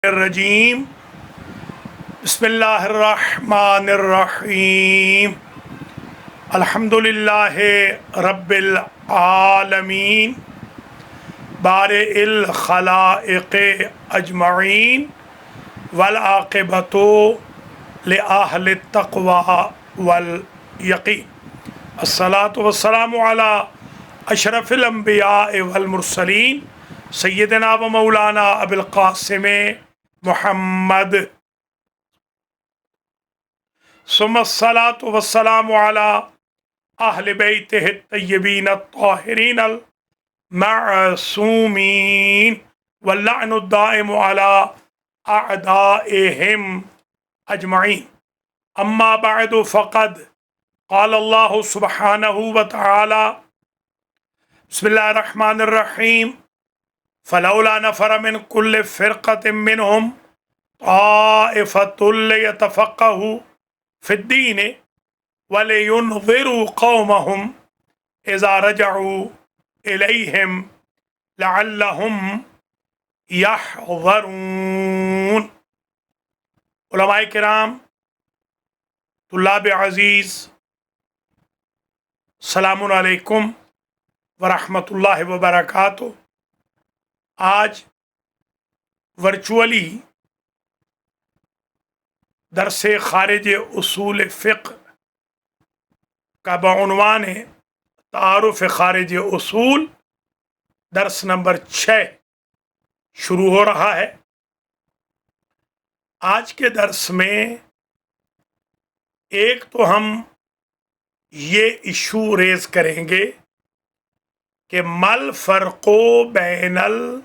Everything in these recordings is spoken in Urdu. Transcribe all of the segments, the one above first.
الرجیم بسم اللہ الرحمن الرحیم الحمد للہ رب العالمین بارئ الخلائق اجمعین والعاقبۃ لأہل التقوی والیقین الصلاۃ والسلام علی اشرف الانبیاء والمرسلین سیدنا و مولانا ابی القاسم محمد ثم الصلاۃ والسلام علی اہل بیتہ الطیبین الطاہرین المعصومین واللعن الدائم علی اعدائہم اجمعین اما بعد فقد قال اللہ سبحانہ وتعالی بسم اللہ الرحمن الرحیم فلولا نفر من كل فرقة منهم طائفة ليتفقهوا في الدين ولينذروا قومهم إذا رجعوا إليهم لعلهم يحذرون. علماء کرام، طلاب عزیز، السلام علیکم ورحمۃ اللہ وبرکاتہ. آج ورچولی درس خارج اصول فقہ کا بعنوان تعارف خارج اصول درس نمبر 6 شروع ہو رہا ہے. آج کے درس میں ایک تو ہم یہ ایشو ریز کریں گے کہ مل فرق بین الاصولی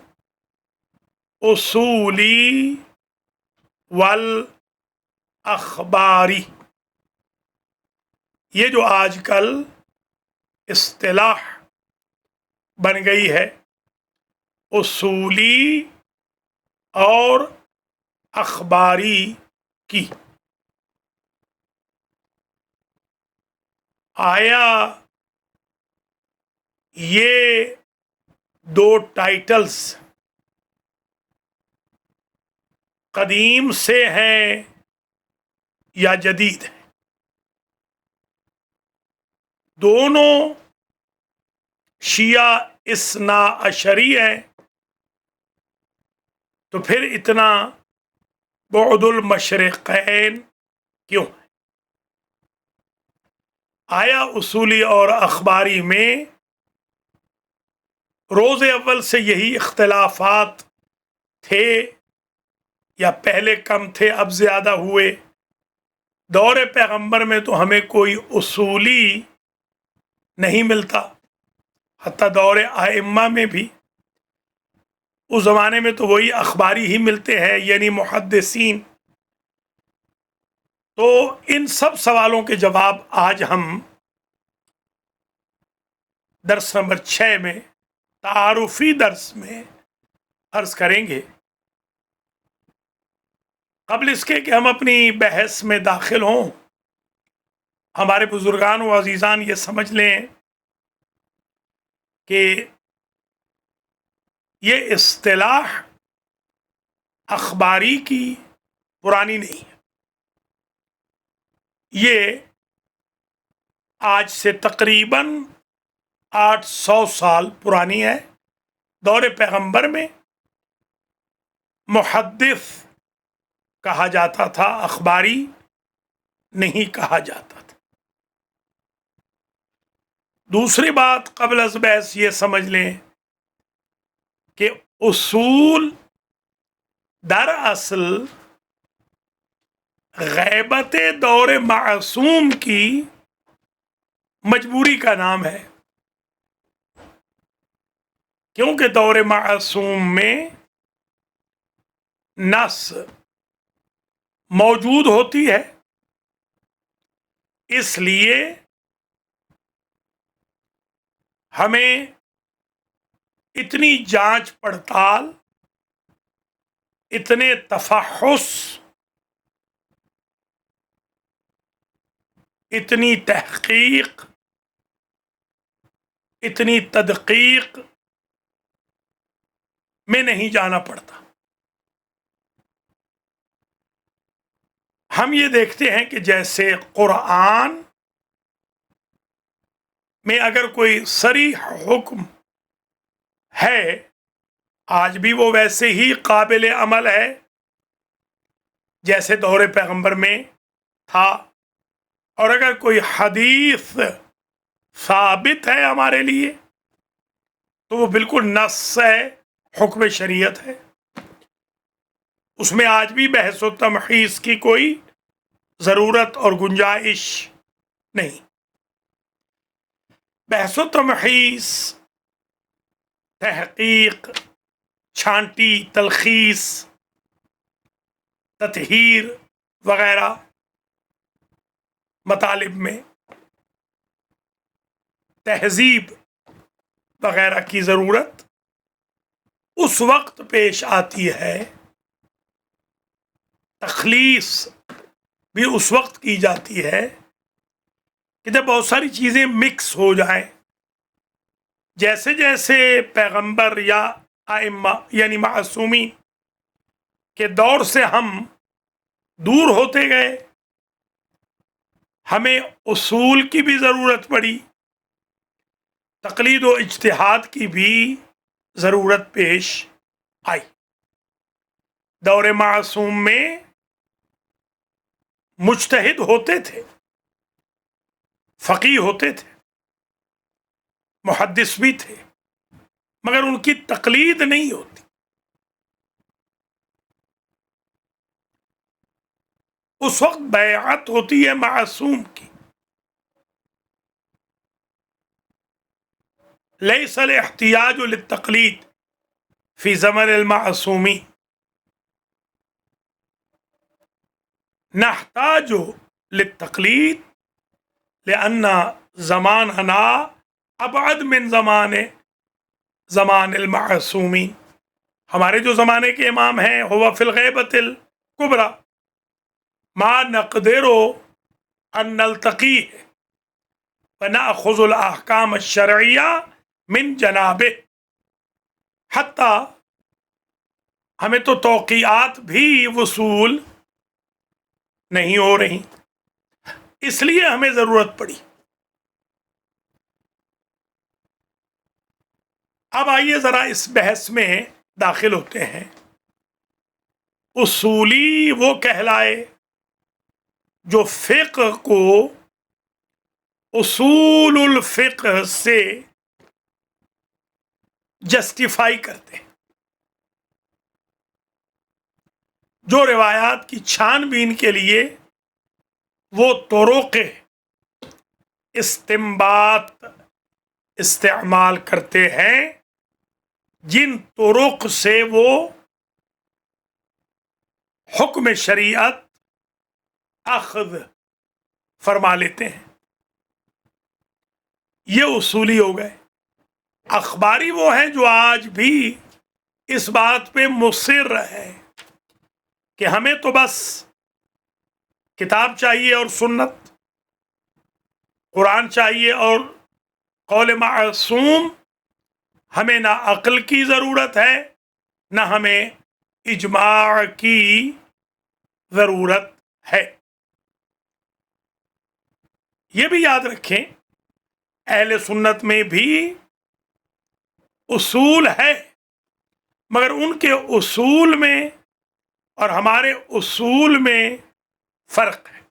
والاخباری، یہ جو آج کل اصطلاح بن گئی ہے اصولی اور اخباری کی، آیا یہ دو ٹائٹلز قدیم سے ہیں یا جدید ہیں؟ دونوں شیعہ اثنا عشری ہیں، تو پھر اتنا بعد المشرقین کیوں ہے؟ آیا اصولی اور اخباری میں روز اول سے یہی اختلافات تھے یا پہلے کم تھے اب زیادہ ہوئے؟ دور پیغمبر میں تو ہمیں کوئی اصولی نہیں ملتا، حتیٰ دور ائمہ میں بھی اس زمانے میں تو وہی اخباری ہی ملتے ہیں، یعنی محدثین. تو ان سب سوالوں کے جواب آج ہم درس نمبر 6 میں تعارفی درس میں عرض کریں گے. قبل اس کے کہ ہم اپنی بحث میں داخل ہوں، ہمارے بزرگان و عزیزان یہ سمجھ لیں کہ یہ اصطلاح اخباری کی پرانی نہیں ہے. یہ آج سے تقریباً 800 سال پرانی ہے. دور پیغمبر میں محدث کہا جاتا تھا، اخباری نہیں کہا جاتا تھا. دوسری بات قبل از بحث یہ سمجھ لیں کہ اصول دراصل غیبت دور معصوم کی مجبوری کا نام ہے، کیونکہ دور معصوم میں نص موجود ہوتی ہے، اس لیے ہمیں اتنی جانچ پڑتال، اتنے تفحص، اتنی تحقیق، اتنی تدقیق میں نہیں جانا پڑتا. ہم یہ دیکھتے ہیں کہ جیسے قرآن میں اگر کوئی صریح حکم ہے آج بھی وہ ویسے ہی قابل عمل ہے جیسے دور پیغمبر میں تھا، اور اگر کوئی حدیث ثابت ہے ہمارے لیے تو وہ بالکل نص ہے، حکم شریعت ہے، اس میں آج بھی بحث و تمحیص کی کوئی ضرورت اور گنجائش نہیں۔ بحث و تمحیص، تحقیق، چھانٹی، تلخیص، تطہیر وغیرہ مطالب میں تہذیب وغیرہ کی ضرورت اس وقت پیش آتی ہے، تخلیص بھی اس وقت کی جاتی ہے کہ جب بہت ساری چیزیں مکس ہو جائیں، جیسے جیسے پیغمبر یا ائمہ یعنی معصومین کے دور سے ہم دور ہوتے گئے، ہمیں اصول کی بھی ضرورت پڑی، تقلید و اجتہاد کی بھی ضرورت پیش آئی۔ دور معصوم میں مجتہد ہوتے تھے، فقیہ ہوتے تھے، محدث بھی تھے، مگر ان کی تقلید نہیں ہوتی۔ اس وقت بیعت ہوتی ہے معصوم کی، لیس الاحتیاج للتقلید فی زمن المعصومی، نحتاج للتقلید لأن زماننا ابعد من زمان المعصومین۔ ہمارے جو زمانے کے امام ہیں ہوا فی الغیبۃ الکبریٰ ما نقدر ان نلتقیہ ونأخذ الاحکام الشرعیہ من جنابہ، حتیٰ ہمیں تو توقیعات بھی وصول نہیں ہو رہی، اس لیے ہمیں ضرورت پڑی۔ اب آئیے ذرا اس بحث میں داخل ہوتے ہیں۔ اصولی وہ کہلائے جو فقہ کو اصول الفقہ سے جسٹیفائی کرتے ہیں، جو روایات کی چھان بین کے لیے وہ طرق استنباط استعمال کرتے ہیں، جن طرق سے وہ حکم شریعت اخذ فرما لیتے ہیں، یہ اصولی ہو گئے۔ اخباری وہ ہیں جو آج بھی اس بات پہ مصر ہے کہ ہمیں تو بس کتاب چاہیے اور سنت، قرآن چاہیے اور قول معصوم، ہمیں نہ عقل کی ضرورت ہے نہ ہمیں اجماع کی ضرورت ہے۔ یہ بھی یاد رکھیں اہل سنت میں بھی اصول ہے، مگر ان کے اصول میں اور ہمارے اصول میں فرق ہے۔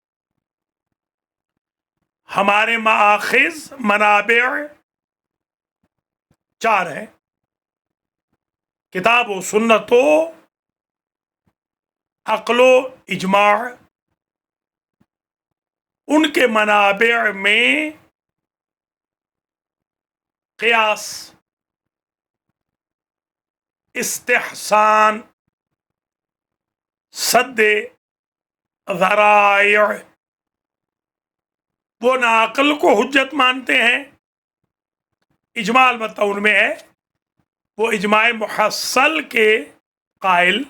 ہمارے مآخذ منابع 4 ہیں، کتاب و سنت و عقل و اجماع۔ ان کے منابع میں قیاس، استحسان، سد ذرائع، وہ نہ عقل کو حجت مانتے ہیں، اجماع البتہ ان میں ہے، وہ اجماع محصل کے قائل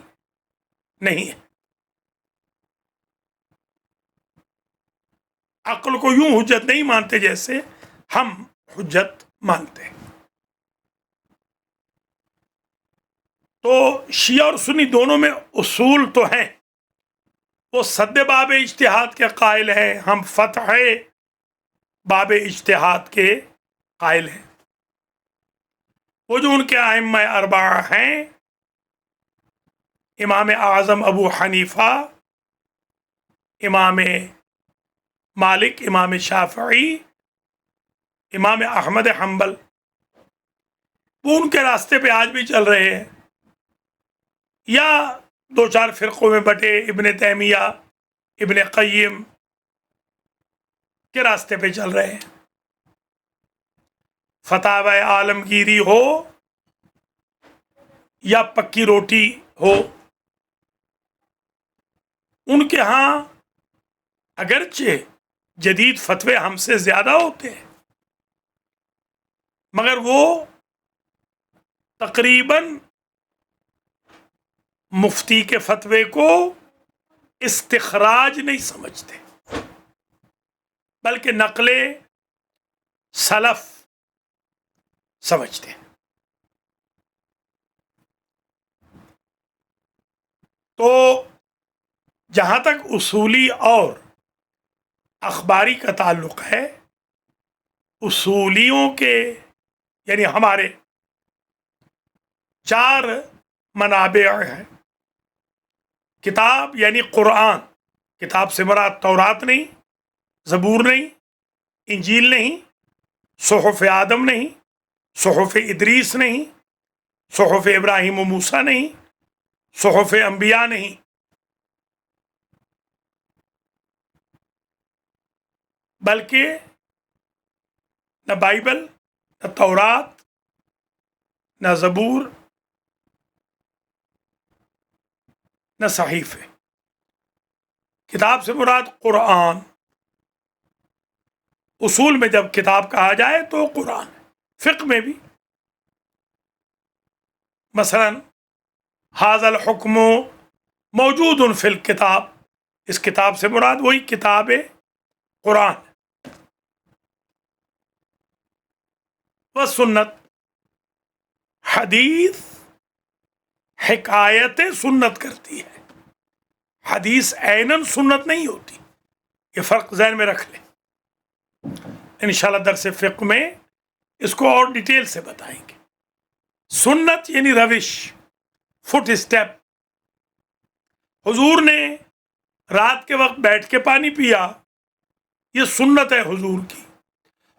نہیں ہے۔ عقل کو یوں حجت نہیں مانتے جیسے ہم حجت مانتے ہیں۔ تو شیعہ اور سنی دونوں میں اصول تو ہیں، وہ سد باب اجتہاد کے قائل ہیں، ہم فتح باب اجتہاد کے قائل ہیں۔ وہ جو ان کے ائمہ اربعہ ہیں، امام اعظم ابو حنیفہ، امام مالک، امام شافعی، امام احمد حنبل، وہ ان کے راستے پہ آج بھی چل رہے ہیں، یا دو چار فرقوں میں بٹے ابن تیمیہ، ابن قیم کے راستے پہ چل رہے ہیں۔ فتاوی عالمگیری ہو یا پکی روٹی ہو، ان کے ہاں اگرچہ جدید فتوے ہم سے زیادہ ہوتے ہیں، مگر وہ تقریباً مفتی کے فتوے کو استخراج نہیں سمجھتے، بلکہ نقل سلف سمجھتے ہیں۔ تو جہاں تک اصولی اور اخباری کا تعلق ہے، اصولیوں کے یعنی ہمارے 4 منابع ہیں۔ کتاب یعنی قرآن، کتاب سے مراد تورات نہیں، زبور نہیں، انجیل نہیں، صحف آدم نہیں، صحف ادریس نہیں، صحف ابراہیم و موسیٰ نہیں، صحف انبیاء نہیں، بلکہ نہ بائبل، نہ تورات، نہ زبور، نہ صحیفے۔ کتاب سے مراد قرآن۔ اصول میں جب کتاب کہا جائے تو قرآن، فقہ میں بھی مثلا ھذا الحکم موجود فی الکتاب، اس کتاب سے مراد وہی کتاب قرآن۔ و سنت، حدیث حکایت سنت کرتی ہے، حدیث عیناً سنت نہیں ہوتی، یہ فرق ذہن میں رکھ لیں۔ انشاءاللہ درس فقہ میں اس کو اور ڈیٹیل سے بتائیں گے۔ سنت یعنی روش، فٹ اسٹیپ۔ حضور نے رات کے وقت بیٹھ کے پانی پیا، یہ سنت ہے حضور کی۔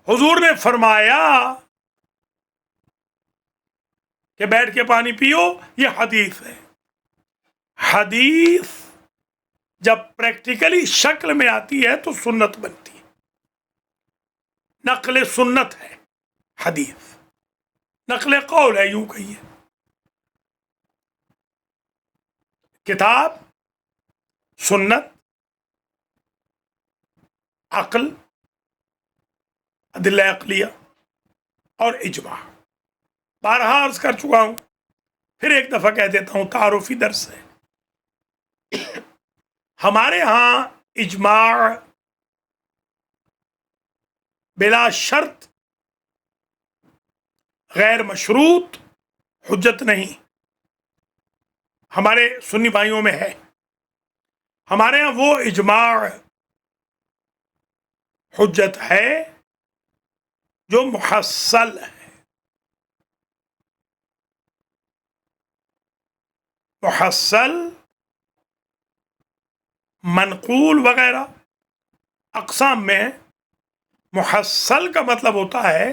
حضور نے فرمایا کہ بیٹھ کے پانی پیو، یہ حدیث ہے۔ حدیث جب پریکٹیکلی شکل میں آتی ہے تو سنت بنتی ہے، نقل سنت ہے حدیث، نقل قول ہے، یوں کہیے۔ کتاب، سنت، عقل، ادلہ عقلیہ اور اجماع۔ بارہا عرض کر چکا ہوں، پھر ایک دفعہ کہہ دیتا ہوں، تعارفی درس ہے۔ ہمارے ہاں اجماع بلا شرط غیر مشروط حجت نہیں، ہمارے سنی بھائیوں میں ہے۔ ہمارے ہاں وہ اجماع حجت ہے جو محصل ہے، محصل، منقول وغیرہ اقسام میں۔ محصل کا مطلب ہوتا ہے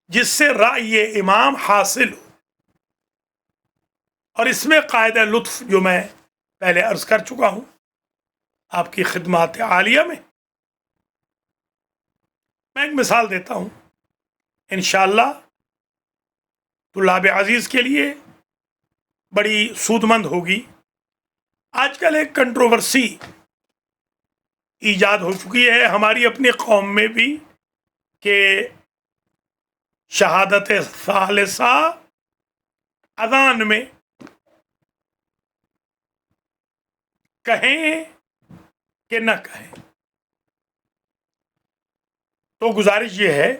جس سے رائے امام حاصل ہو، اور اس میں قاعدہ لطف جو میں پہلے عرض کر چکا ہوں آپ کی خدمات عالیہ میں ایک مثال دیتا ہوں، انشاءاللہ طلاب عزیز کے لیے بڑی سود مند ہوگی۔ آج کل ایک کنٹروورسی ایجاد ہو چکی ہے ہماری اپنی قوم میں بھی کہ شہادت ثالثہ اذان میں کہیں کہ نہ کہیں۔ تو گزارش یہ ہے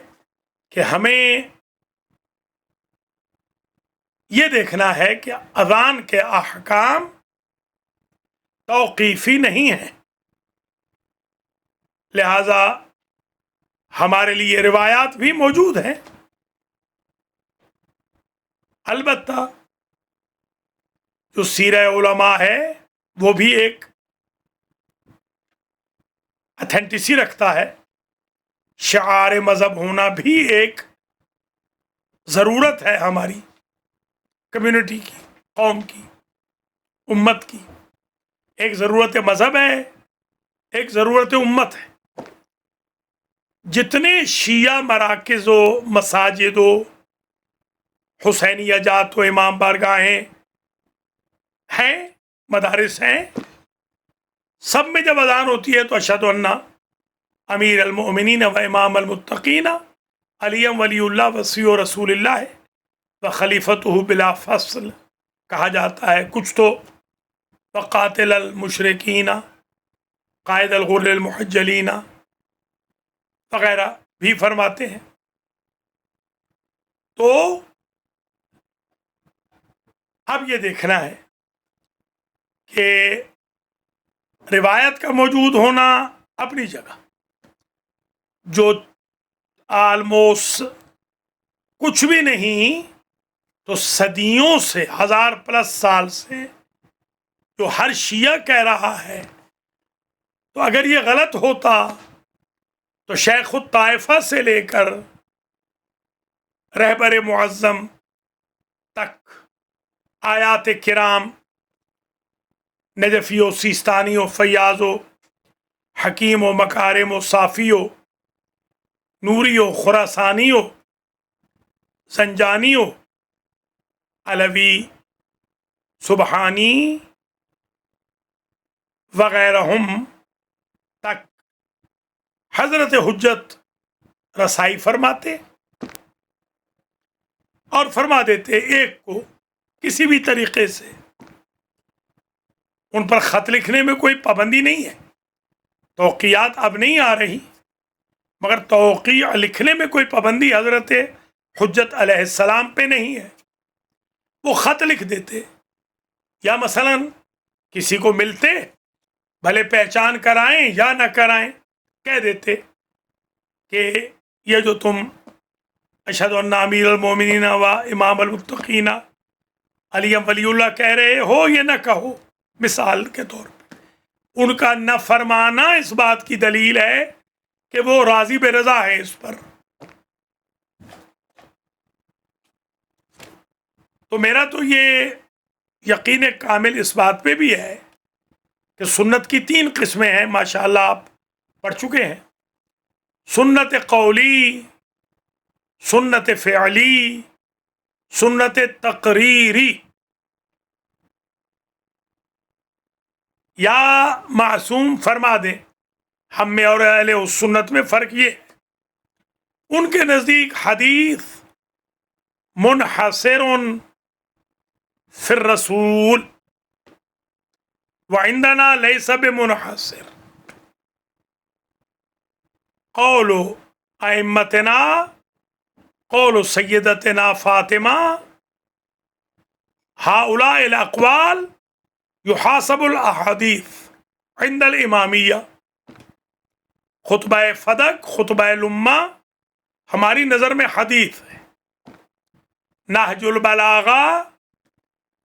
کہ ہمیں یہ دیکھنا ہے کہ اذان کے احکام توقیفی نہیں ہیں، لہذا ہمارے لیے روایات بھی موجود ہیں۔ البتہ جو سیرہ علماء ہے وہ بھی ایک اتھینٹسی رکھتا ہے، شعار مذہب ہونا بھی ایک ضرورت ہے ہماری کمیونٹی کی، قوم کی، امت کی۔ ایک ضرورت مذہب ہے، ایک ضرورت امت ہے۔ جتنے شیعہ مراکز و مساجد و حسینیہ جات و امام بارگاہیں ہیں، مدارس ہیں، سب میں جب اذان ہوتی ہے تو اشہد ان امیر المؤمنین و امام المتقین علی ولی اللہ وصی و رسول اللہ و خلیفتہ بلا فصل کہا جاتا ہے۔ کچھ تو وقاتل المشرکین، قائد الغر المحجلین وغیرہ بھی فرماتے ہیں۔ تو اب یہ دیکھنا ہے کہ روایت کا موجود ہونا اپنی جگہ، جو آلموسٹ کچھ بھی نہیں تو صدیوں سے، 1000+ سال سے جو ہر شیعہ کہہ رہا ہے، تو اگر یہ غلط ہوتا تو شیخ الطائفہ سے لے کر رہبر معظم تک، آیات کرام، نجفی و سیستانی و فیاض و حکیم و مکارم و صافی و نوری و خراسانی و زنجانی و علوی سبحانی وغیرہ تک حضرت حجت رسائی فرماتے اور فرما دیتے ایک کو کسی بھی طریقے سے۔ ان پر خط لکھنے میں کوئی پابندی نہیں ہے، توقیات اب نہیں آ رہی، مگر توقیع لکھنے میں کوئی پابندی حضرت حجت علیہ السلام پہ نہیں ہے۔ وہ خط لکھ دیتے، یا مثلا کسی کو ملتے، بھلے پہچان کرائیں یا نہ کرائیں، کہہ دیتے کہ یہ جو تم اشہد ان امیر المومنین و امام المتقین علی ولی اللہ کہہ رہے ہو، یہ نہ کہو۔ مثال کے طور پہ ان کا نہ فرمانا اس بات کی دلیل ہے کہ وہ راضی بے رضا ہے اس پر۔ تو میرا تو یہ یقین کامل اس بات پہ بھی ہے کہ سنت کی 3 قسمیں ہیں، ماشاءاللہ آپ پڑھ چکے ہیں۔ سنت قولی، سنت فعلی، سنت تقریری یا معصوم فرما دیں۔ ہم میں اور اہل سنت میں فرق یہ ہے، ان کے نزدیک حدیث منحصر فی الرسول وعندنا لیس بمنحصر۔ قول ائمتنا، قول سیدتنا فاطمہ، ہؤلاء الاقوال یحاسب الاحادیث عند الامامیہ۔ خطبہ فدق، خطبہ لمہ ہماری نظر میں حدیث ہے۔ نہج البلاغہ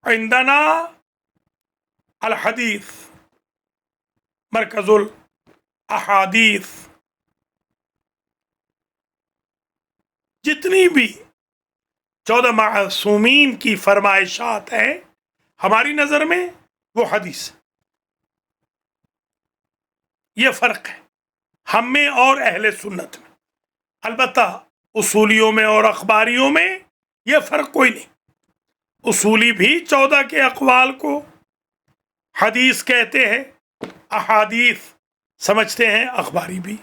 عندنا الحدیث مرکز الاحادیث۔ جتنی بھی 14 معصومین کی فرمائشات ہیں ہماری نظر میں وہ حدیث ہے۔ یہ فرق ہے ہم میں اور اہل سنت میں۔ البتہ اصولیوں میں اور اخباریوں میں یہ فرق کوئی نہیں۔ اصولی بھی 14 کے اقوال کو حدیث کہتے ہیں، احادیث سمجھتے ہیں، اخباری بھی۔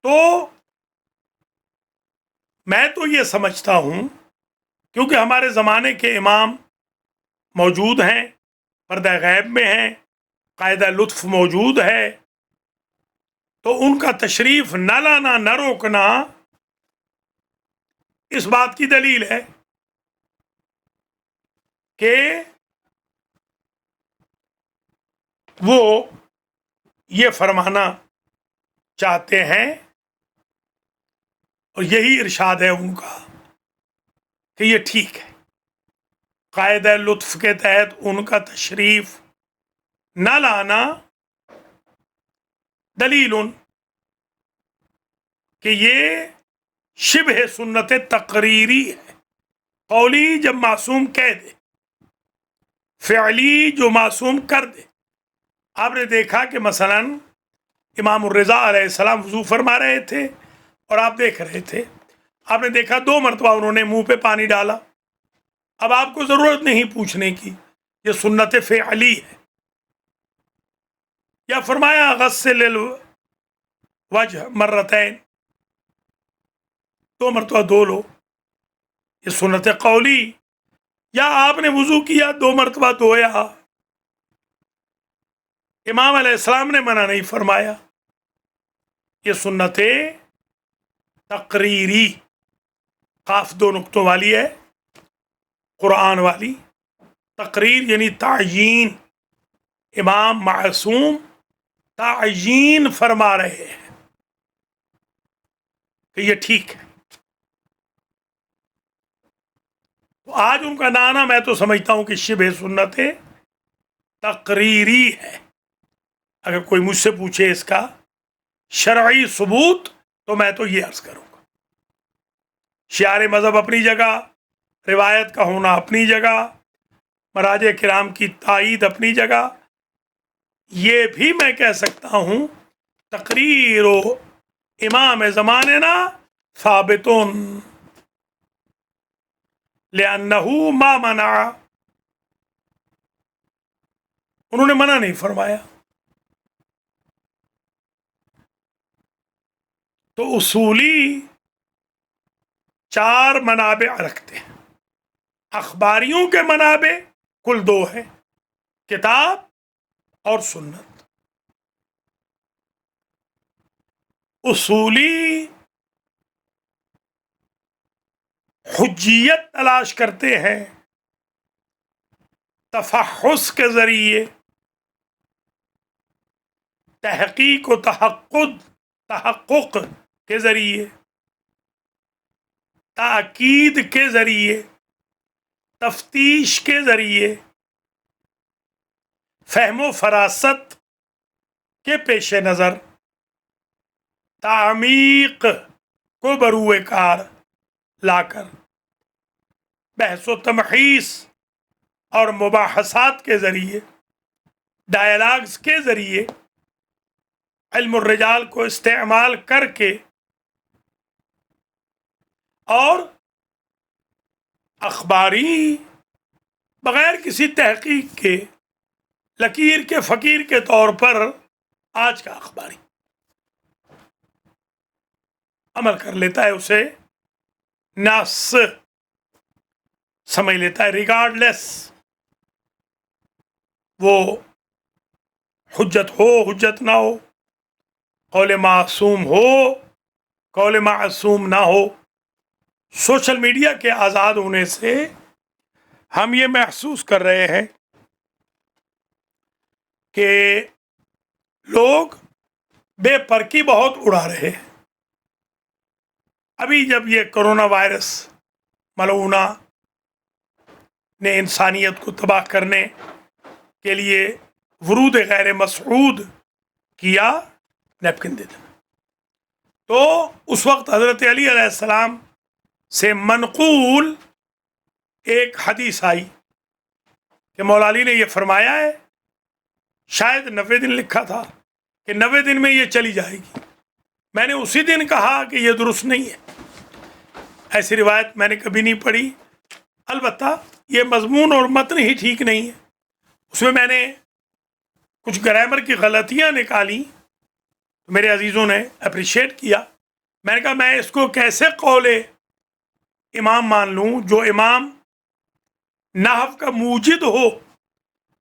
تو میں تو یہ سمجھتا ہوں، کیونکہ ہمارے زمانے کے امام موجود ہیں، پردہ غیب میں ہیں، قاعدہ لطف موجود ہے، تو ان کا تشریف نہ لانا، نہ روکنا اس بات کی دلیل ہے کہ وہ یہ فرمانا چاہتے ہیں، اور یہی ارشاد ہے ان کا کہ یہ ٹھیک ہے، قاعدہ لطف کے تحت ان کا تشریف نہ لانا دلیل کہ یہ شبہ سنت تقریری ہے۔ قولی جب معصوم کہہ دے، فعلی جو معصوم کر دے۔ آپ نے دیکھا کہ مثلا امام الرضا علیہ السلام وضو فرما رہے تھے اور آپ دیکھ رہے تھے، آپ نے دیکھا 2 مرتبہ انہوں نے منہ پہ پانی ڈالا، اب آپ کو ضرورت نہیں پوچھنے کی، یہ سنت فعلی ہے۔ یا فرمایا غسل الوجہ مرتین، 2 مرتبہ دھو لو، یہ سنت قولی۔ یا آپ نے وضو کیا 2 مرتبہ دھویا، امام علیہ السلام نے منع نہیں فرمایا، یہ سنت تقریری، قاف 2 نقطوں والی ہے، قرآن والی۔ تقریر یعنی تعیین، امام معصوم تعیین فرما رہے ہیں کہ یہ ٹھیک ہے۔ تو آج ان کا نانا میں تو سمجھتا ہوں کہ شبہ سنت تقریری ہے۔ اگر کوئی مجھ سے پوچھے اس کا شرعی ثبوت تو میں تو یہ عرض کروں گا، شعار مذہب اپنی جگہ، روایت کا ہونا اپنی جگہ، مراجع کرام کی تائید اپنی جگہ، یہ بھی میں کہہ سکتا ہوں تقریر و امام زماننا ثابتون لأنه ما منع، انہوں نے منع نہیں فرمایا۔ تو اصولی 4 منابع رکھتے ہیں، اخباریوں کے منابع کل 2 ہیں، کتاب اور سنت۔ اصولی حجیت تلاش کرتے ہیں تفحص کے ذریعے، تحقیق و تحقق کے ذریعے، تاکید کے ذریعے، تفتیش کے ذریعے، فہم و فراست کے پیش نظر، تعمیق کو بروئے کار لا کر، بحث و تمحیص اور مباحثات کے ذریعے، ڈائلاگز کے ذریعے، علم الرجال کو استعمال کر کے، اور اخباری بغیر کسی تحقیق کے، لکیر کے فقیر کے طور پر آج کا اخباری عمل کر لیتا ہے، اسے ناس سمجھ لیتا ہے، ریگارڈلیس وہ حجت ہو حجت نہ ہو، قول معصوم ہو قول معصوم نہ ہو۔ سوشل میڈیا کے آزاد ہونے سے ہم یہ محسوس کر رہے ہیں کہ لوگ بے پرکی بہت اڑا رہے ہیں۔ ابھی جب یہ کرونا وائرس ملعونہ نے انسانیت کو تباہ کرنے کے لیے ورود غیر مسعود کیا، نیپکن دے دینا، تو اس وقت حضرت علی علیہ السلام سے منقول ایک حدیث آئی کہ مولا علی نے یہ فرمایا ہے، شاید 90 دن لکھا تھا کہ 90 دن میں یہ چلی جائے گی۔ میں نے اسی دن کہا کہ یہ درست نہیں ہے، ایسی روایت میں نے کبھی نہیں پڑھی، البتہ یہ مضمون اور متن ہی ٹھیک نہیں ہے، اس میں نے کچھ گرامر کی غلطیاں نکالی، میرے عزیزوں نے اپریشیٹ کیا۔ میں نے کہا میں اس کو کیسے قول امام مان لوں جو امام نحو کا موجد ہو،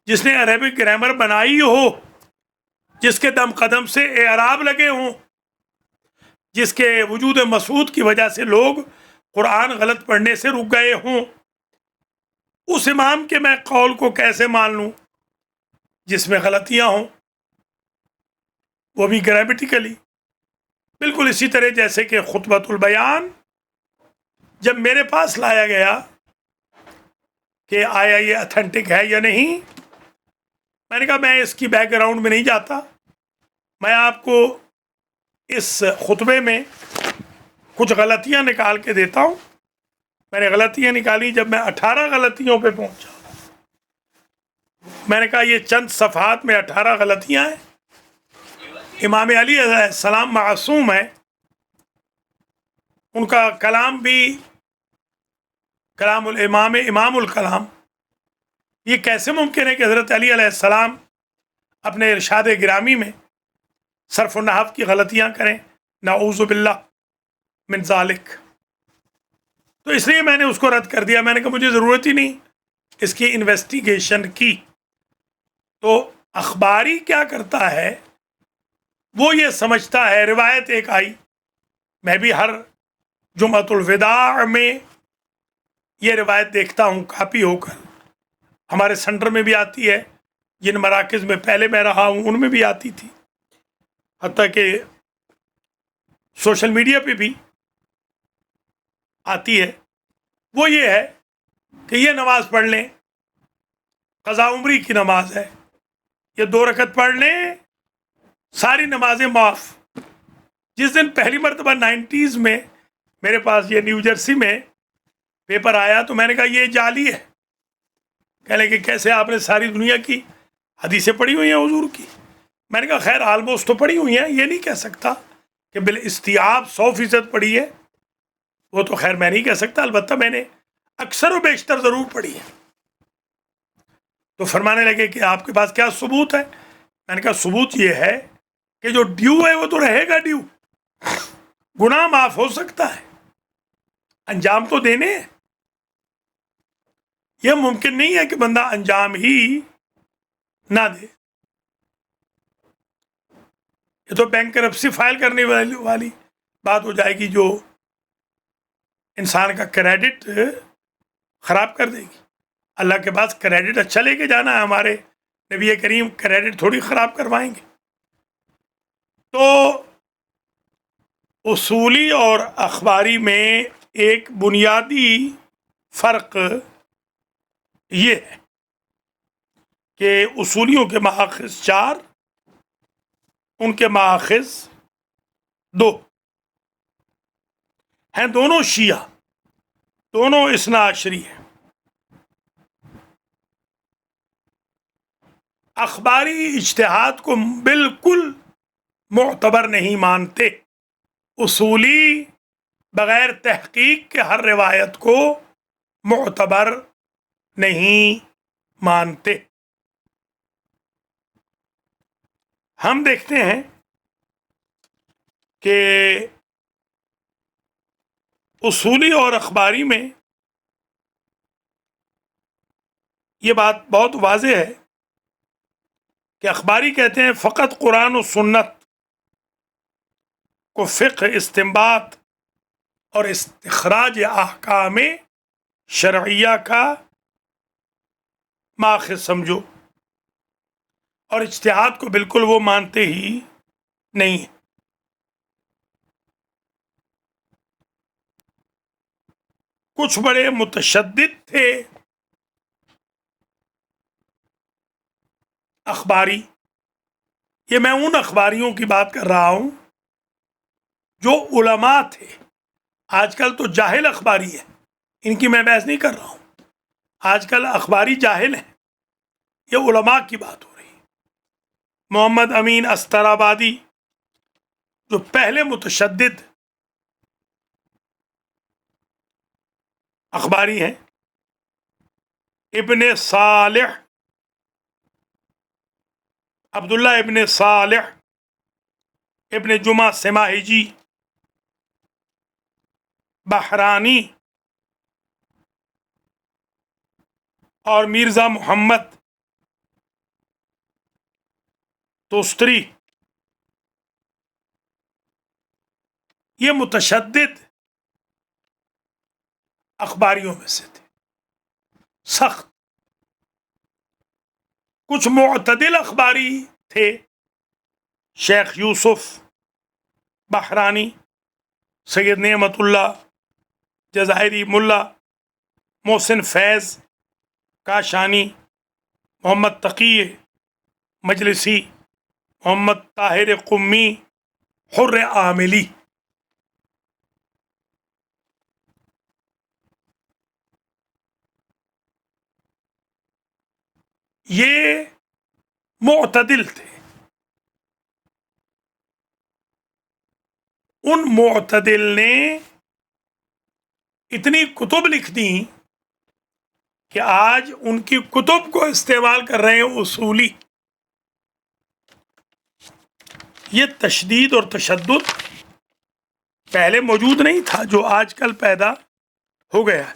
جس نے عربک گرامر بنائی ہو، جس کے دم قدم سے اعراب لگے ہوں، جس کے وجود مسعود کی وجہ سے لوگ قرآن غلط پڑھنے سے رک گئے ہوں، اس امام کے میں قول کو کیسے مان لوں جس میں غلطیاں ہوں، وہ بھی گرامیٹیکلی، بالکل اسی طرح جیسے کہ خطبۃ البیان جب میرے پاس لایا گیا کہ آیا یہ اتھینٹک ہے یا نہیں، میں نے کہا میں اس کی بیک گراؤنڈ میں نہیں جاتا، میں آپ کو اس خطبے میں کچھ غلطیاں نکال کے دیتا ہوں۔ میں نے غلطیاں نکالی، جب میں 18 غلطیوں پہ پہنچا، میں نے کہا یہ چند صفحات میں 18 غلطیاں ہیں۔ امام علی علیہ السلام معصوم ہے، ان کا کلام بھی کلام الامام امام الکلام، یہ کیسے ممکن ہے کہ حضرت علی علیہ السلام اپنے ارشاد گرامی میں صرف و نحو کی غلطیاں کریں؟ نعوذ باللہ من ذالک۔ تو اس لیے میں نے اس کو رد کر دیا، میں نے کہا مجھے ضرورت ہی نہیں اس کی انویسٹیگیشن کی۔ تو اخباری کیا کرتا ہے، وہ یہ سمجھتا ہے، روایت ایک آئی، میں بھی ہر جمعۃ الوداع میں یہ روایت دیکھتا ہوں کاپی ہو کر، ہمارے سینٹر میں بھی آتی ہے، جن مراکز میں پہلے میں رہا ہوں ان میں بھی آتی تھی، حتیٰ کہ سوشل میڈیا پہ بھی آتی ہے۔ وہ یہ ہے کہ یہ نماز پڑھ لیں، قضا عمری کی نماز ہے، یہ 2 رکعت پڑھ لیں، ساری نمازیں معاف۔ جس دن پہلی مرتبہ 90s میں میرے پاس یہ نیو جرسی میں پیپر آیا تو میں نے کہا یہ جعلی ہے، کہنے کہ کیسے آپ نے ساری دنیا کی حدیثیں پڑھی ہوئی ہیں حضور کی؟ میں نے کہا خیر آلموسٹ تو پڑھی ہوئی ہیں، یہ نہیں کہہ سکتا کہ بالاستیعاب 100% پڑھی ہے، وہ تو خیر میں نہیں کہہ سکتا، البتہ میں نے اکثر و بیشتر ضرور پڑھی ہے۔ تو فرمانے لگے کہ آپ کے پاس کیا ثبوت ہے؟ میں نے کہا ثبوت یہ ہے کہ جو ڈیو ہے وہ تو رہے گا ڈیو، گناہ معاف ہو سکتا ہے، انجام تو دینے ہیں۔ یہ ممکن نہیں ہے کہ بندہ انجام ہی نہ دے، یہ تو بینکرپسی فائل کرنے والی بات ہو جائے گی جو انسان کا کریڈٹ خراب کر دے گی۔ اللہ کے پاس کریڈٹ اچھا لے کے جانا ہے، ہمارے نبی کریم کریڈٹ تھوڑی خراب کروائیں گے۔ تو اصولی اور اخباری میں ایک بنیادی فرق یہ ہے کہ اصولیوں کے ماخذ 4، ان کے ماخذ 2 ہیں، دونوں شیعہ، دونوں اثنا عشری ہیں۔ اخباری اجتہاد کو بالکل معتبر نہیں مانتے، اصولی بغیر تحقیق کے ہر روایت کو معتبر نہیں مانتے۔ ہم دیکھتے ہیں کہ اصولی اور اخباری میں یہ بات بہت واضح ہے کہ اخباری کہتے ہیں فقط قرآن و سنت کو فقہ، استنباط اور استخراج احکام شرعیہ کا ماخذ سمجھو، اور اجتہاد کو بالکل وہ مانتے ہی نہیں۔ کچھ بڑے متشدد تھے اخباری، یہ میں ان اخباریوں کی بات کر رہا ہوں جو علماء تھے، آج کل تو جاہل اخباری ہے، ان کی میں بحث نہیں کر رہا ہوں، آج کل اخباری جاہل ہیں، یہ علماء کی بات ہو رہی ہے۔ محمد امین استرابادی جو پہلے متشدد اخباری ہیں، ابن صالح، عبداللہ ابن صالح ابن جمعہ سماحجی بحرانی اور مرزا محمد توستری، یہ متشدد اخباریوں میں سے تھے، سخت۔ کچھ معتدل اخباری تھے، شیخ یوسف بحرانی، سید نعمت اللہ جزائری، ملا محسن فیض کاشانی، محمد تقی مجلسی، محمد طاہر قمی، حر عاملی۔ یہ معتدل تھے۔ ان معتدل نے اتنی کتب لکھ دی کہ آج ان کی کتب کو استعمال کر رہے ہیں اصولی۔ یہ تشدید اور تشدد پہلے موجود نہیں تھا جو آج کل پیدا ہو گیا ہے۔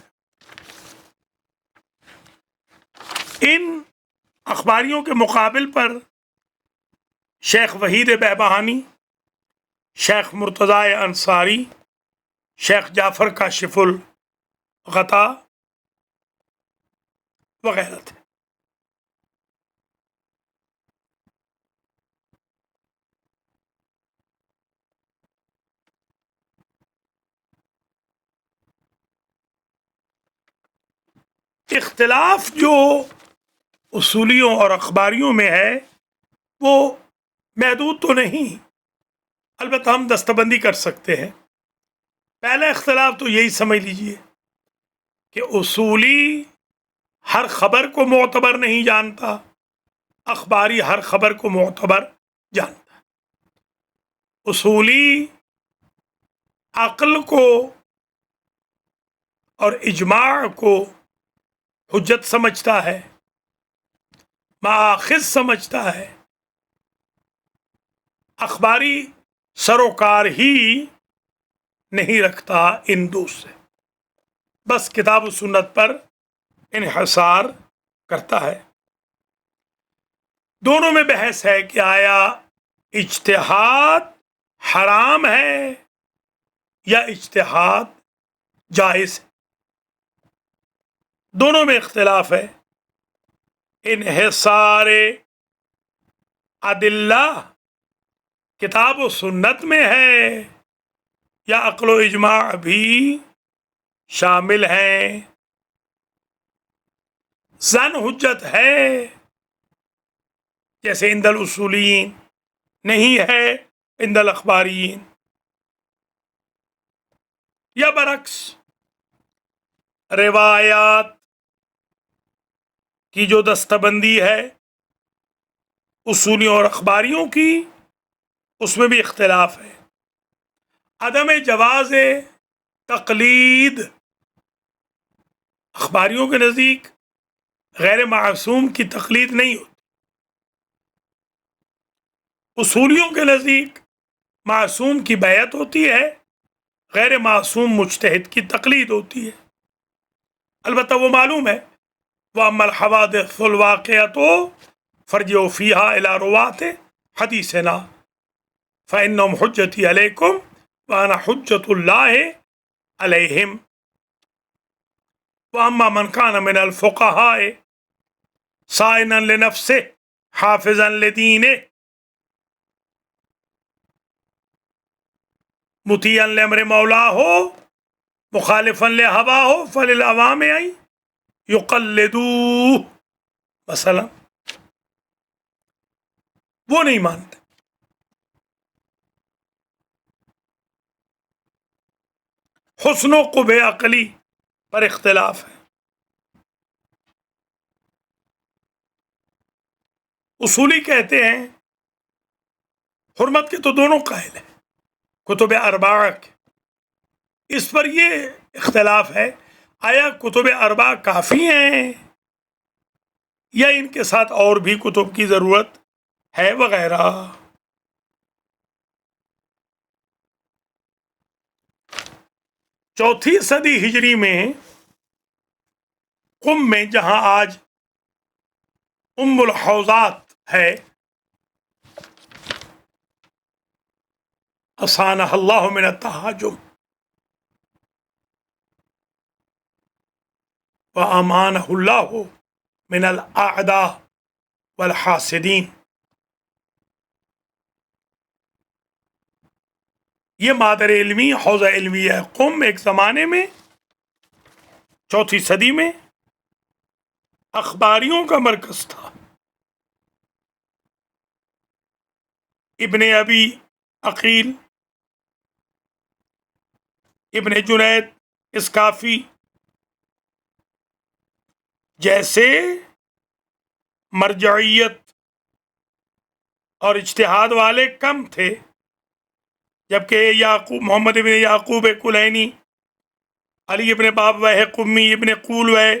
ان اخباریوں کے مقابل پر شیخ وحید بہبہانی، شیخ مرتضی انصاری، شیخ جعفر کاشف الغطا وغیرہ تھے۔ اختلاف جو اصولیوں اور اخباریوں میں ہے وہ محدود تو نہیں، البتہ ہم دستبندی کر سکتے ہیں۔ پہلا اختلاف تو یہی سمجھ لیجئے کہ اصولی ہر خبر کو معتبر نہیں جانتا، اخباری ہر خبر کو معتبر جانتا ہے۔ اصولی عقل کو اور اجماع کو حجت سمجھتا ہے، مآخذ سمجھتا ہے، اخباری سروکار ہی نہیں رکھتا ان دو سے، بس کتاب و سنت پر انحصار کرتا ہے۔ دونوں میں بحث ہے کہ آیا اجتہاد حرام ہے یا اجتہاد جائز ہے۔ دونوں میں اختلاف ہے۔ انحصار ادلہ کتاب و سنت میں ہے یا عقل و اجماع بھی شامل ہیں؟ ظن حجت ہے جیسے عند الاصولین، نہیں ہے عند الاخبارین، یا برعکس روایات کی جو دستبندی ہے اصولیوں اور اخباریوں کی، اس میں بھی اختلاف ہے۔ عدم جواز تقلید، اخباریوں کے نزدیک غیر معصوم کی تقلید نہیں ہوتی، اصولیوں کے نزدیک معصوم کی بیعت ہوتی ہے، غیر معصوم مجتہد کی تقلید ہوتی ہے۔ البتہ وہ معلوم ہے، وَأَمَّا الْحَوَادِثُ الْوَاقِعَةُ فَارْجِعُوا فِيهَا إِلَىٰ رُوَاةِ حَدِيثِنَا فَإِنَّهُمْ حُجَّتِي عَلَيْكُمْ وَأَنَا حُجَّةُ اللَّهِ عَلَيْهِمْ وَأَمَّا مَنْ كَانَ مِنَ الْفُقَهَاءِ صَائِنًا لِنَفْسِهِ حَافِظًا لِدِينِهِ مُطِيعًا لِأَمْرِ مَوْلَاهُ مُخَالِفًا لِهَوَاهُ فَلِلْعَوَامِ أَن يُقَلِّدُوهُ، مثلا وہ نہیں مانتے۔ حسن و قبح عقلی پر اختلاف ہے۔ اصولی کہتے ہیں حرمت کے تو دونوں قائل ہیں، کتب اربعہ کے، اس پر یہ اختلاف ہے آیا کتب اربعہ کافی ہیں یا ان کے ساتھ اور بھی کتب کی ضرورت ہے وغیرہ۔ چوتھی صدی ہجری میں قم میں، جہاں آج ام الحوضات ہے، اصانہ اللہ من التہاجم وامانہ اللہ من الاعداء، والحاسدین. یہ مادر علمی حوزہ علمی ہے. قم ایک زمانے میں 4 صدی میں اخباریوں کا مرکز تھا. ابن ابی عقیل، ابن جنید اسکافی جیسے مرجعیت اور اجتہاد والے کم تھے، جبکہ محمد ابن یعقوب کلینی، علی ابن بابویہ قمی ابن قولویہ،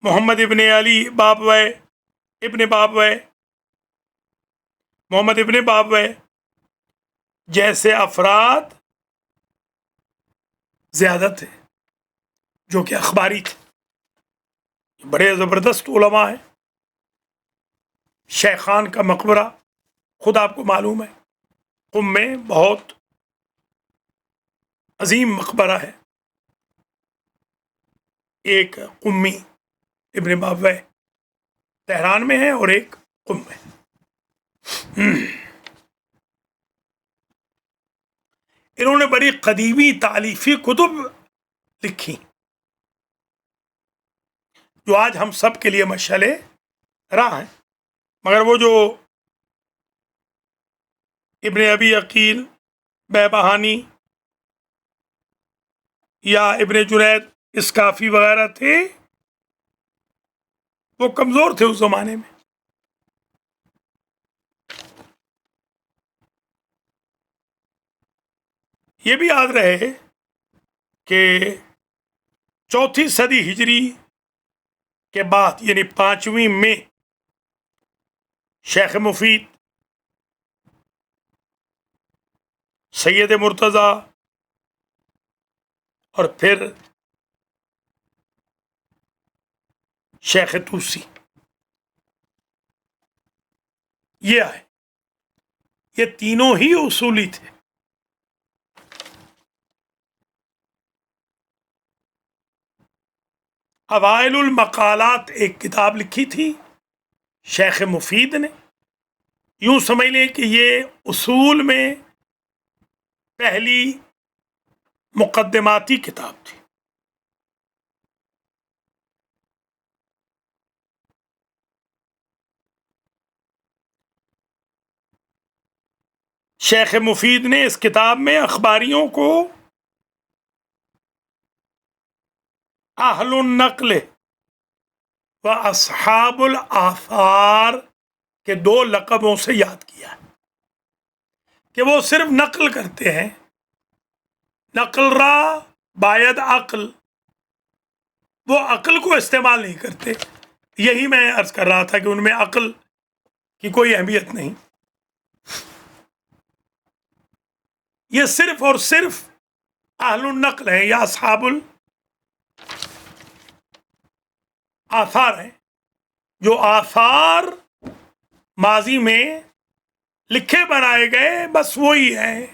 محمد ابن علی بابویہ ابن بابویہ، محمد ابن بابویہ جیسے افراد زیادہ تھے جو کہ اخباری تھے. بڑے زبردست علماء ہیں. شیخان کا مقبرہ خود آپ کو معلوم ہے، قم میں بہت عظیم مقبرہ ہے. ایک قمی ابن بابویہ تہران میں ہے اور ایک قم میں. انہوں نے بڑی قدیمی تالیفی کتب لکھی جو آج ہم سب کے لیے مشعل راہ ہیں. مگر وہ جو ابن ابی عقیل، بیبہانی یا ابن جنید اسکافی وغیرہ تھے، وہ کمزور تھے اس زمانے میں. یہ بھی یاد رہے کہ 4 صدی ہجری کے بعد یعنی 5ویں میں شیخ مفید، سید مرتضی اور پھر شیخ توسی یہ آئے. یہ تینوں ہی اصولی تھے. اوائل المقالات ایک کتاب لکھی تھی شیخ مفید نے. یوں سمجھ لیں کہ یہ اصول میں پہلی مقدماتی کتاب تھی. شیخ مفید نے اس کتاب میں اخباریوں کو اہل النقل و اصحاب الآثار کے 2 لقبوں سے یاد کیا کہ وہ صرف نقل کرتے ہیں. نقل را باید عقل، وہ عقل کو استعمال نہیں کرتے. یہی میں عرض کر رہا تھا کہ ان میں عقل کی کوئی اہمیت نہیں. یہ صرف اور صرف اہل النقل ہیں یا اصحاب آثار ہیں، جو آثار ماضی میں لکھے بنائے گئے بس وہی ہیں.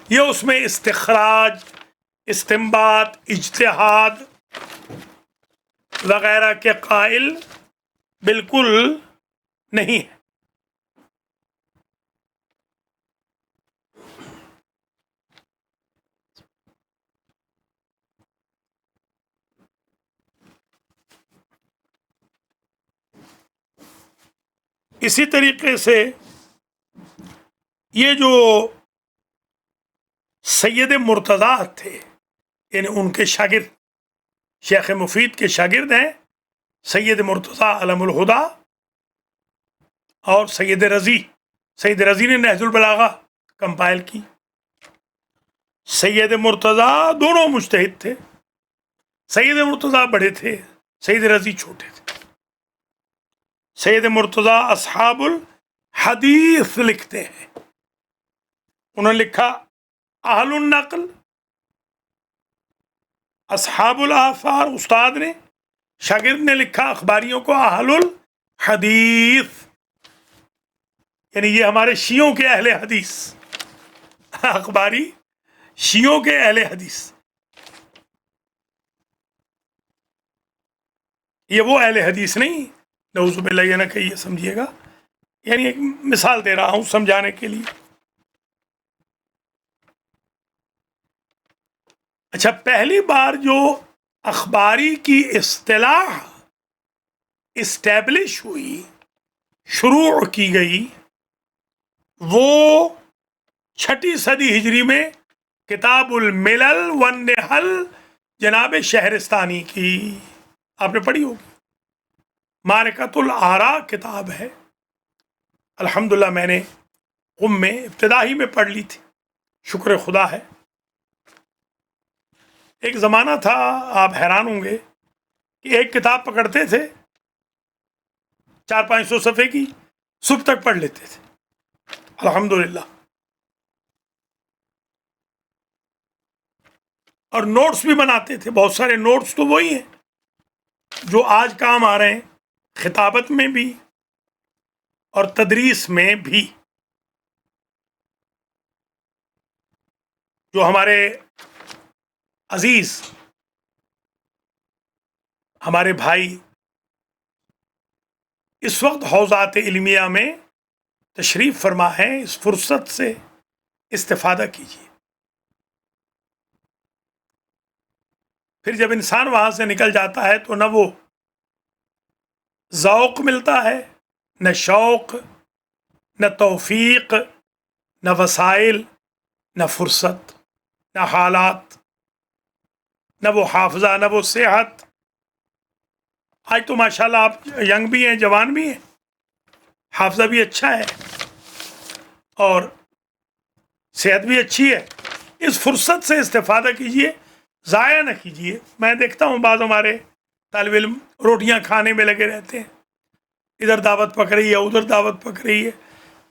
یہ اس میں استخراج، استنباط، اجتہاد وغیرہ کے قائل بالکل نہیں ہے. اسی طریقے سے یہ جو سید مرتضیٰ تھے، یعنی ان کے شاگرد، شیخ مفید کے شاگرد ہیں سید مرتضیٰ علم الہدا اور سید رضی. سید رضی نے نہج البلاغہ کمپائل کی. سید مرتضیٰ دونوں مجتہد تھے. سید مرتضیٰ بڑے تھے، سید رضی چھوٹے تھے. سید مرتضیٰ اصحاب الحدیث لکھتے ہیں. انہوں نے لکھا اہل النقل، اصحاب الآثار استاد نے، شاگرد نے لکھا اخباریوں کو اہل الحدیث، یعنی یہ ہمارے شیعوں کے اہل حدیث. اخباری شیعوں کے اہل حدیث. یہ وہ اہل حدیث نہیں، نعوذ باللہ یہ نہ کہیے، سمجھیے گا، یعنی ایک مثال دے رہا ہوں سمجھانے کے لیے۔ اچھا، پہلی بار جو اخباری کی اصطلاح اسٹیبلش ہوئی، شروع کی گئی، وہ 6 صدی ہجری میں کتاب الملل والنحل جناب شہرستانی کی، آپ نے پڑھی ہوگی، معرکۃ الآراء کتاب ہے، الحمدللہ میں نے میں ابتدائی میں پڑھ لی تھی، شکر خدا ہے۔ ایک زمانہ تھا، آپ حیران ہوں گے، کہ ایک کتاب پکڑتے تھے 400-500 صفحے کی، صبح تک پڑھ لیتے تھے، الحمدللہ، اور نوٹس بھی بناتے تھے، بہت سارے نوٹس تو وہی ہیں جو آج کام آ رہے ہیں، خطابت میں بھی اور تدریس میں بھی۔ جو ہمارے عزیز، ہمارے بھائی اس وقت حوزات علمیہ میں تشریف فرما ہے، اس فرصت سے استفادہ کیجیے۔ پھر جب انسان وہاں سے نکل جاتا ہے تو نہ وہ ذوق ملتا ہے، نہ شوق، نہ توفیق، نہ وسائل، نہ فرصت، نہ حالات، نہ وہ حافظہ، نہ وہ صحت۔ آج تو ماشاءاللہ آپ ینگ بھی ہیں، جوان بھی ہیں، حافظہ بھی اچھا ہے اور صحت بھی اچھی ہے۔ اس فرصت سے استفادہ کیجیے، ضائع نہ کیجیے۔ میں دیکھتا ہوں بعض ہمارے طالب علم روٹیاں کھانے میں لگے رہتے ہیں، ادھر دعوت پک رہی ہے، ادھر دعوت پک رہی ہے،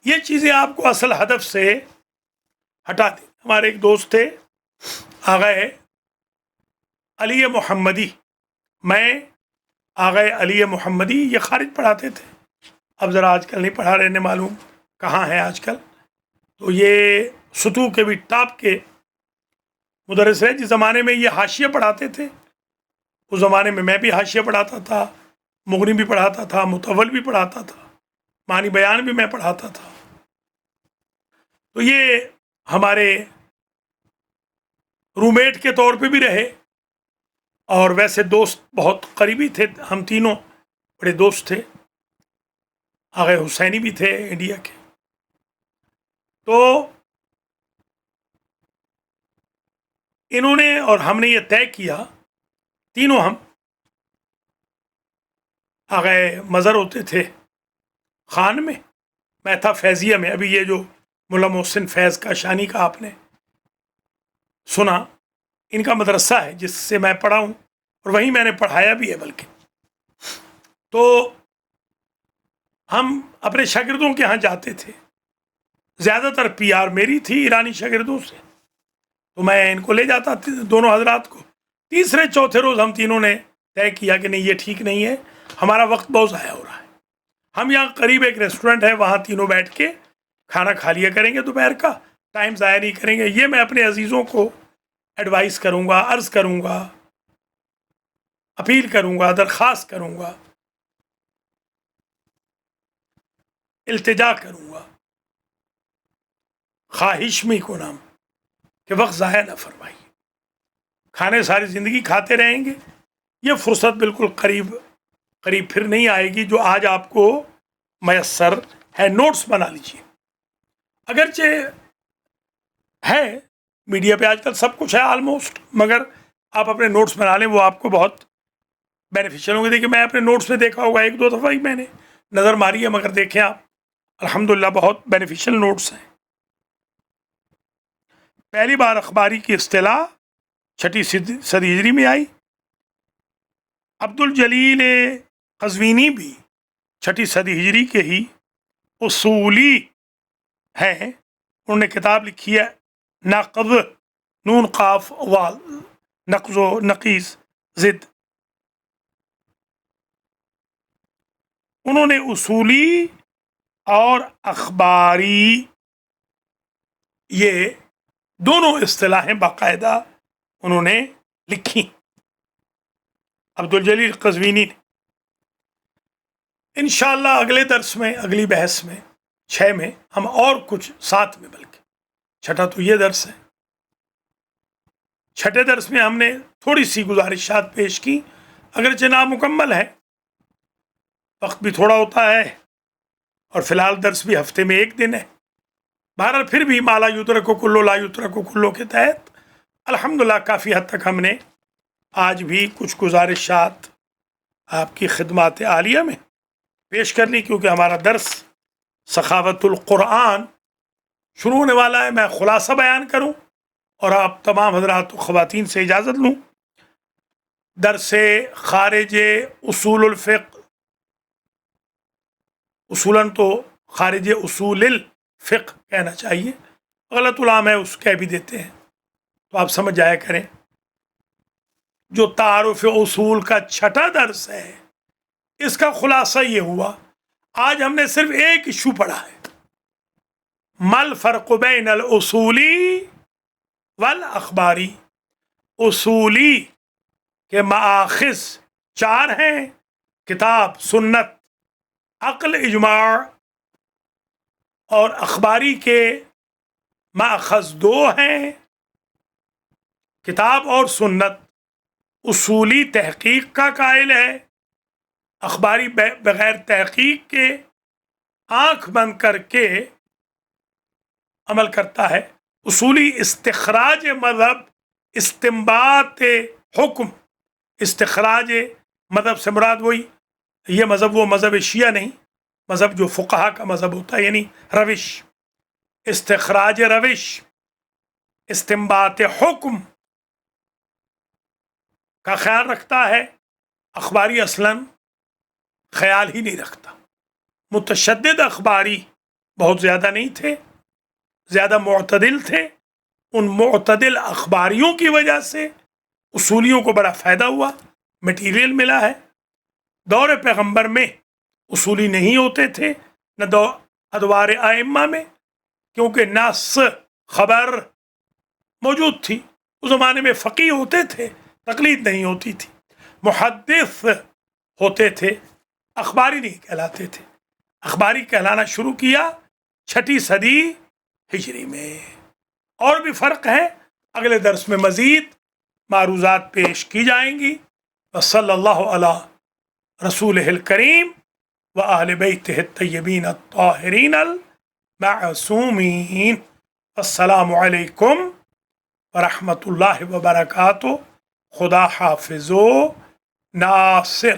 یہ چیزیں آپ کو اصل ہدف سے ہٹا دیں۔ ہمارے ایک دوست تھے، آغا علی محمدی، میں آغا علی محمدی، یہ خارج پڑھاتے تھے، اب ذرا آج کل نہیں پڑھا رہے، نے معلوم کہاں ہے آج کل، تو یہ سطوح کے بھی ٹاپ کے مدرس ہے۔ جس زمانے میں یہ حاشیہ پڑھاتے تھے، اس زمانے میں بھی حاشیہ پڑھاتا تھا، مغنی بھی پڑھاتا تھا، متول بھی پڑھاتا تھا، معنی بیان بھی میں پڑھاتا تھا۔ تو یہ ہمارے رومیٹ کے طور پہ بھی رہے، اور ویسے دوست بہت قریبی تھے، ہم تینوں بڑے دوست تھے۔ آغا حسینی بھی تھے انڈیا کے۔ تو انہوں نے اور ہم نے یہ طے کیا، تینوں ہم، آغا مظہر ہوتے تھے خان میں، میں تھا فیضیہ میں، ابھی یہ جو ملا محسن فیض کا شانی کا آپ نے سنا، ان کا مدرسہ ہے جس سے میں پڑھا ہوں، اور وہیں میں نے پڑھایا بھی ہے بلکہ۔ تو ہم اپنے شاگردوں کے ہاں جاتے تھے، زیادہ تر پی آر میری تھی ایرانی شاگردوں سے، تو میں ان کو لے جاتا دونوں حضرات کو۔ تیسرے چوتھے روز ہم تینوں نے طے کیا کہ نہیں، یہ ٹھیک نہیں ہے، ہمارا وقت بہت ضائع ہو رہا ہے، ہم یہاں قریب ایک ریسٹورنٹ ہے، وہاں تینوں بیٹھ کے کھانا کھا لیا کریں گے، دوپہر کا ٹائم ضائع نہیں کریں گے۔ یہ میں اپنے عزیزوں کو ایڈوائز کروں گا، عرض کروں گا، اپیل کروں گا، درخواست کروں گا، التجا کروں گا، خواہش میں کو نام، کہ وقت ضائع نہ فرمائیے۔ کھانے ساری زندگی کھاتے رہیں گے، یہ فرصت بالکل قریب پھر نہیں آئے گی جو آج آپ کو میسر ہے۔ نوٹس بنا لیجیے، اگرچہ ہے میڈیا پہ آج کل سب کچھ ہے آلموسٹ، مگر آپ اپنے نوٹس بنا لیں، وہ آپ کو بہت بینیفیشل ہوں گے۔ دیکھیں، میں اپنے نوٹس میں دیکھا ہوگا 1-2 دفعہ ہی میں نے نظر ماری ہے، مگر دیکھیں آپ، الحمدللہ بہت بینیفیشل نوٹس ہیں۔ پہلی بار اخباری کی اصطلاح 6 صدی ہجری میں آئی۔ عبد الجلیل قزوینی بھی 6 صدی ہجری کے ہی اصولی ہیں، انہوں نے کتاب لکھی ہے نقض، نون قاف وال، نقض و نقیض ضد۔ انہوں نے اصولی اور اخباری یہ دونوں اصطلاحیں باقاعدہ انہوں نے لکھی، عبد الجلیل قزوینی نے۔ انشاءاللہ اگلے درس میں، اگلی بحث میں 6 میں ہم اور کچھ 7 میں، بلکہ 6 تو یہ درس ہے، 6 درس میں ہم نے تھوڑی سی گزارشات پیش کی، اگرچہ نامکمل ہے، وقت بھی تھوڑا ہوتا ہے، اور فی الحال درس بھی ہفتے میں 1 دن ہے۔ بہرحال پھر بھی مالا یدرک کلو لا یترک کلو کے تحت الحمدللہ کافی حد تک ہم نے آج بھی کچھ گزارشات آپ کی خدمات عالیہ میں پیش کرنی، کیونکہ ہمارا درس سخاوت القرآن شروع ہونے والا ہے۔ میں خلاصہ بیان کروں اور آپ تمام حضرات و خواتین سے اجازت لوں۔ درس خارج اصول الفقہ، اصولاً تو خارج اصول الفقہ کہنا چاہیے، غلط علام ہے اس کہہ بھی دیتے ہیں، تو آپ سمجھ جایا کریں۔ جو تعارف اصول کا 6 درس ہے، اس کا خلاصہ یہ ہوا، آج ہم نے صرف ایک ایشو پڑھا ہے، مل فرق بین الاصولی والاخباری۔ اصولی کے مآخذ 4 ہیں، کتاب، سنت، عقل، اجماع، اور اخباری کے ماخذ 2 ہیں، کتاب اور سنت۔ اصولی تحقیق کا قائل ہے، اخباری بغیر تحقیق کے آنکھ بند کر کے عمل کرتا ہے۔ اصولی استخراج مذہب، استنباط حکم۔ استخراج مذہب سے مراد وہی، یہ مذہب وہ مذہب شیعہ نہیں، مذہب جو فقہا کا مذہب ہوتا ہے، یعنی روش، استخراج روش، استنباط حکم کا خیال رکھتا ہے۔ اخباری اصلاً خیال ہی نہیں رکھتا۔ متشدد اخباری بہت زیادہ نہیں تھے، زیادہ معتدل تھے۔ ان معتدل اخباریوں کی وجہ سے اصولیوں کو بڑا فائدہ ہوا، مٹیریل ملا ہے۔ دور پیغمبر میں اصولی نہیں ہوتے تھے، نہ ادوار ائمہ میں، کیونکہ نص خبر موجود تھی۔ اس زمانے میں فقیہ ہوتے تھے، تقلید نہیں ہوتی تھی، محدث ہوتے تھے، اخباری نہیں کہلاتے تھے۔ اخباری کہلانا شروع کیا 6 صدی ہجری میں۔ اور بھی فرق ہے، اگلے درس میں مزید معروضات پیش کی جائیں گی۔ وصلی اللہ علی رسولہ الکریم وآل بیتہ الطیبین الطاہرین المعصومین۔ السلام علیکم ورحمۃ اللہ وبرکاتہ۔ خدا حافظ و ناصر۔